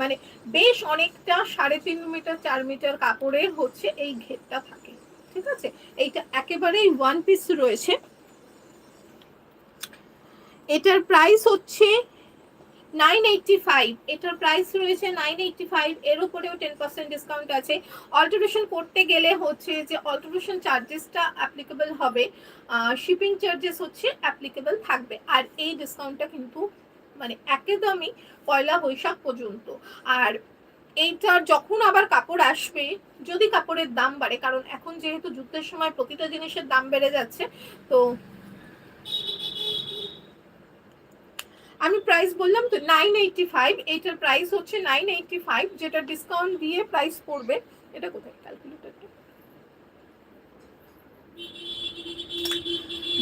মানে বেশ অনেকটা 3.5 মিটার 4 মিটার কাপড়ের হচ্ছে এই ঘেরটা থাকে, ঠিক আছে। এইটা একেবারেই ওয়ান পিস রয়েছে। এটার প্রাইস হচ্ছে 985, এটার প্রাইস রয়েছে 985, এর উপরেও 10% ডিসকাউন্ট আছে। অল্টারেশন করতে গেলে হচ্ছে যে অল্টারেশন চার্জেসটা অ্যাপ্লিকেবল হবে, শিপিং চার্জেস হচ্ছে অ্যাপ্লিকেবল থাকবে। আর এই ডিসকাউন্টটা কিন্তু মানে একদমই পয়লা বৈশাখ পর্যন্ত। আর এইটার যখন আবার কাপড় আসবে, যদি কাপড়ের দাম বাড়ে, কারণ এখন যেহেতু যুদ্ধের সময় প্রতিটা জিনিসের দাম বেড়ে যাচ্ছে, তো আমি প্রাইস বললাম তো 985, এইটার প্রাইস হচ্ছে 985, যেটা ডিসকাউন্ট দিয়ে প্রাইস পড়বে, এটা কোথায় ক্যালকুলেটরটা,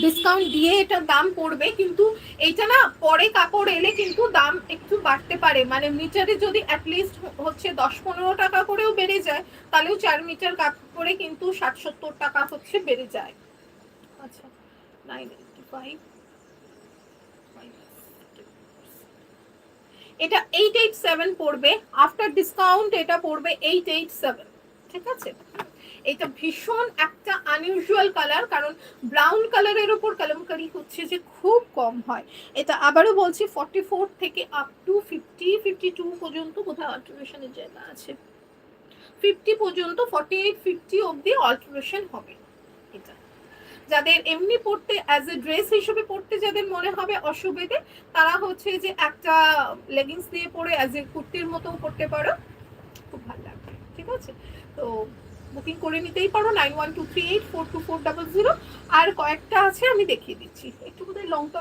ডিসকাউন্ট দিয়ে এটার দাম পড়বে, কিন্তু এইটা না পরে কাপড় এলে কিন্তু দাম একটু বাড়তে পারে, মানে মিটারে যদি অ্যাটলিস্ট হচ্ছে 10-15 টাকা করেও বেড়ে যায়, তাহলেও 4 মিটার কাপড়ে কিন্তু 60-70 টাকা হচ্ছে বেড়ে যায়। আচ্ছা 985, এটা 887 পড়বে, আফটার ডিসকাউন্ট এটা পড়বে 887, ঠিক আছে। এটা ভীষণ একটা আনইউজুয়াল কালার, কারণ ব্রাউন কালারের উপর কালামকারি হচ্ছে যে খুব কম হয়। এটা আবারও বলছি 44 থেকে আপ টু 50-52 পর্যন্ত কোথাও অল্টারেশনের জায়গা আছে, 50 পর্যন্ত, 48-50 অবধি অল্টারেশন হবে। এটা যাদের এমনি পড়তে অ্যাজ এ ড্রেস হিসেবে পড়তে যাদের মনে হবে অসুবিধে, তারা হচ্ছে যে একটা লেগিংস দিয়ে পরে অ্যাজ এ কুর্তির মতো পড়তে পারো, খুব ভালো লাগবে, ঠিক আছে। তো বুকিং করে নিতেই পারো 9123842400। আর কয়েকটা আছে আমি দেখিয়ে দিচ্ছি, একটু বোধহয় লংটা